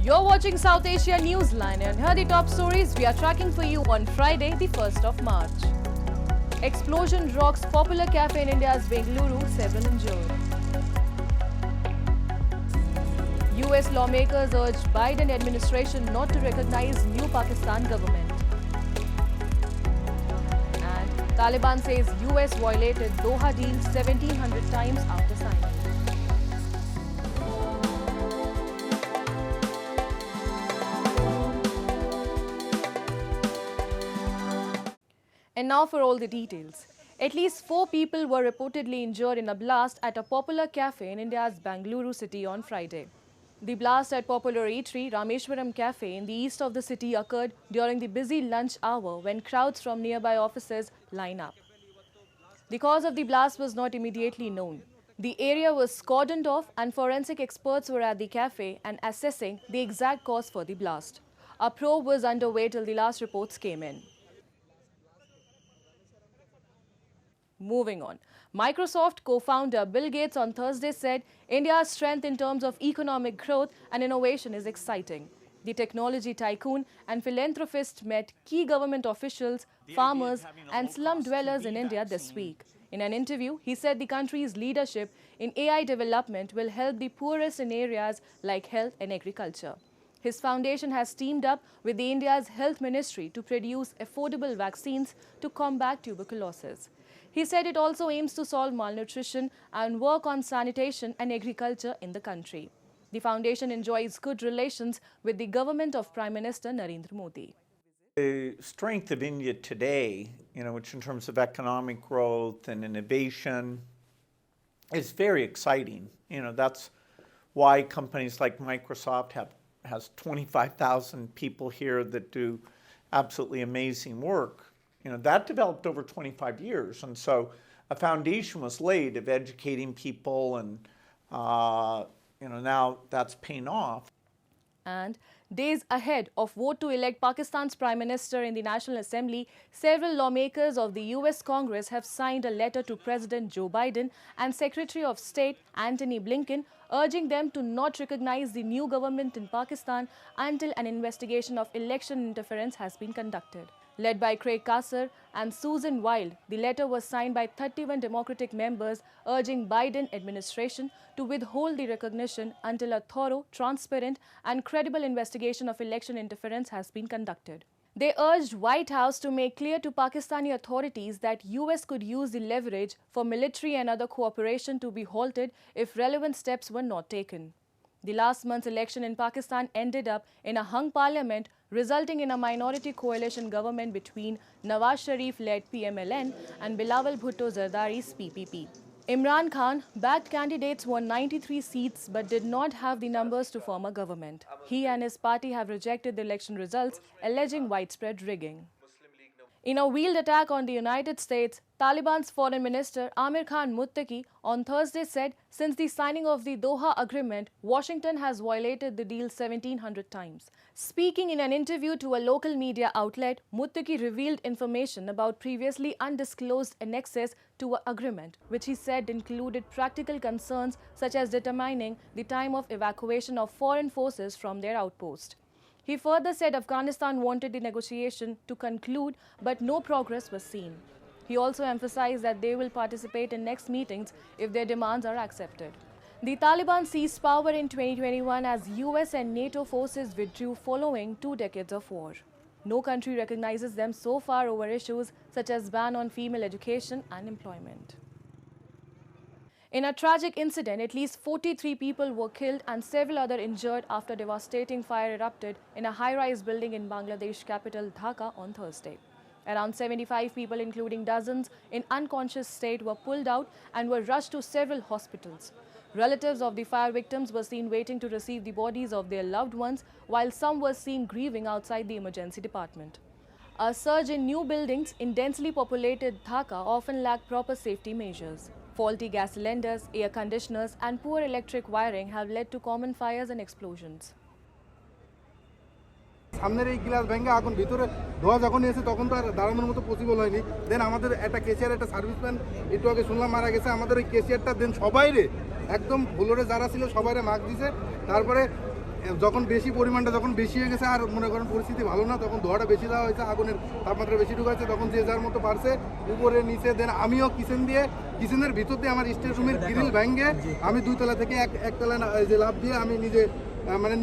You're watching South Asia Newsline and here are the top stories we are tracking for you on Friday, the 1st of March. Explosion rocks popular cafe in India's Bengaluru, 7 injured. US lawmakers urge Biden administration not to recognize new Pakistan government. And Taliban says US violated Doha deal 1700 times after signing. And now for all the details. At least 4 people were reportedly injured in a blast at a popular cafe in India's Bengaluru city on Friday. The blast at popular eatery Rameshwaram Cafe in the east of the city occurred during the busy lunch hour when crowds from nearby offices line up. The cause of the blast was not immediately known. The area was cordoned off and forensic experts were at the cafe and assessing the exact cause for the blast. A probe was underway till the last reports came in. Moving on, Microsoft co-founder Bill Gates on Thursday said India's strength in terms of economic growth and innovation is exciting. The technology tycoon and philanthropist met key government officials, farmers and slum dwellers in India this week. In an interview, he said the country's leadership in AI development will help the poorest in areas like health and agriculture. His foundation has teamed up with the India's health ministry to produce affordable vaccines to combat tuberculosis. He said it also aims to solve malnutrition and work on sanitation and agriculture in the country. The foundation enjoys good relations with the government of Prime Minister Narendra Modi. The strength of India today, which in terms of economic growth and innovation, is very exciting. That's why companies like Microsoft has 25,000 people here that do absolutely amazing work. That developed over 25 years, and so a foundation was laid of educating people, and now that's paying off. And days ahead of vote to elect Pakistan's Prime Minister in the National Assembly, several lawmakers of the US Congress have signed a letter to President Joe Biden and Secretary of State Antony Blinken, urging them to not recognize the new government in Pakistan until an investigation of election interference has been conducted. Led by Craig Kasser and Susan Wild, the letter was signed by 31 Democratic members urging Biden administration to withhold the recognition until a thorough, transparent and credible investigation of election interference has been conducted. They urged White House to make clear to Pakistani authorities that US could use the leverage for military and other cooperation to be halted if relevant steps were not taken. The last month's election in Pakistan ended up in a hung parliament, resulting in a minority coalition government between Nawaz Sharif-led PMLN and Bilawal Bhutto Zardari's PPP. Imran Khan-backed candidates won 93 seats but did not have the numbers to form a government. He and his party have rejected the election results, alleging widespread rigging. In a wheeled attack on the United States, Taliban's Foreign Minister Amir Khan Muttaqi on Thursday said since the signing of the Doha Agreement, Washington has violated the deal 1700 times. Speaking in an interview to a local media outlet, Muttaqi revealed information about previously undisclosed annexes to an agreement, which he said included practical concerns such as determining the time of evacuation of foreign forces from their outpost. He further said Afghanistan wanted the negotiation to conclude, but no progress was seen. He also emphasized that they will participate in next meetings if their demands are accepted. The Taliban seized power in 2021 as US and NATO forces withdrew following 2 decades of war. No country recognizes them so far over issues such as ban on female education and employment. In a tragic incident, at least 43 people were killed and several others injured after devastating fire erupted in a high-rise building in Bangladesh capital Dhaka on Thursday. Around 75 people, including dozens in unconscious state, were pulled out and were rushed to several hospitals. Relatives of the fire victims were seen waiting to receive the bodies of their loved ones, while some were seen grieving outside the emergency department. A surge in new buildings in densely populated Dhaka often lack proper safety measures. Faulty gas cylinders, air conditioners and poor electric wiring have led to common fires and explosions. সামনের এই glass ভেঙে আগুন ভিতরে ধোয়া যখন এসে তখন তো আর দাঁড়ানোর মতো পসিবল হয়নি। দেন আমাদের একটা কেশিয়ার একটা সার্ভিসম্যান একটু আগে শুনলাম মারা গেছে। আমাদের ওই কেশিয়ারটা দেন সবাইরে একদম ভুলোরে যারা ছিল সবাইরে মাস্ক দিছে। তারপরে যখন বেশি পরিমাণটা যখন বেশি হয়ে গেছে আর মনে করেন পরিস্থিতি ভালো না, তখন ধোঁয়াটা বেশি দেওয়া হয়েছে, আগুনের তাপমাত্রা বেশি ঢুকাচ্ছে, তখন যে যার মতো পারছে উপরে নিচে দেন আমিও কিচেনের ভিতর দিয়ে আমার স্টেট রুমের গ্রিল ভেঙে আমি 2 তলা থেকে এক তলা যে লাফ দিয়ে আমি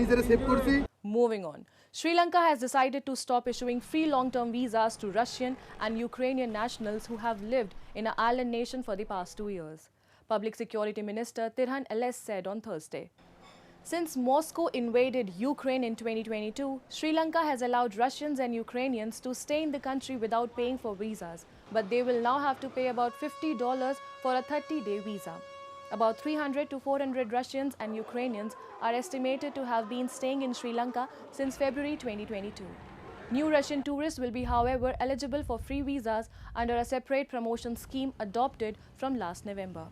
নিজের সেভ করছি। Moving on, Sri Lanka has decided to stop issuing free long-term visas to Russian and Ukrainian nationals who have lived in an island nation for the past 2 years. Public Security Minister Tirhan Ls said on Thursday. Since Moscow invaded Ukraine in 2022, Sri Lanka has allowed Russians and Ukrainians to stay in the country without paying for visas, but they will now have to pay about $50 for a 30-day visa. About 300 to 400 Russians and Ukrainians are estimated to have been staying in Sri Lanka since February 2022. New Russian tourists will be, however, eligible for free visas under a separate promotion scheme adopted from last November.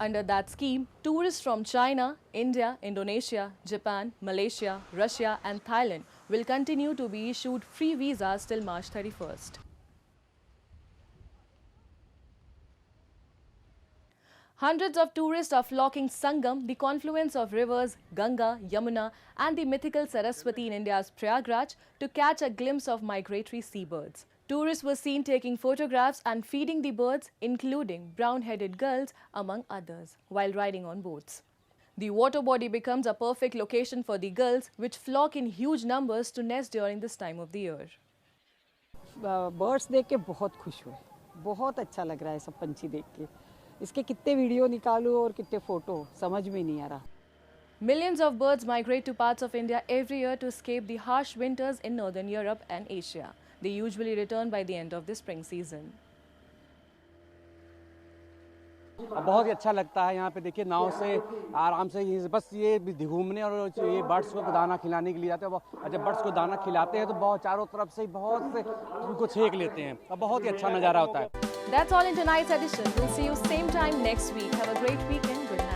Under that scheme, tourists from China, India, Indonesia, Japan, Malaysia, Russia and Thailand will continue to be issued free visas till March 31st. Hundreds of tourists are flocking Sangam, the confluence of rivers Ganga, Yamuna and the mythical Saraswati in India's Prayagraj, to catch a glimpse of migratory seabirds. Tourists were seen taking photographs and feeding the birds, including brown-headed gulls, among others, while riding on boats. The water body becomes a perfect location for the gulls, which flock in huge numbers to nest during this time of the year. Birds देख के बहुत खुश हुए, बहुत अच्छा लग रहा है सब पंछी देख के। इसके कितने वीडियो निकालूं और कितने फोटो समझ में नहीं आ रहा। Millions of birds migrate to parts of India every year to escape the harsh winters in northern Europe and Asia. They usually return by the end of the spring season. बहुत ही अच्छा लगता है यहाँ पे। देखिए नाव से आराम से बस ये घूमने और ये बर्ड्स को दाना खिलाने के लिए जाते हैं। और जब बर्ड्स को दाना खिलाते हैं तो बहुत चारों तरफ से बहुत से उनको छेक लेते हैं और बहुत ही अच्छा नज़ारा होता है। That's all in tonight's edition. We'll see you same time next week. Have a great weekend. Good night.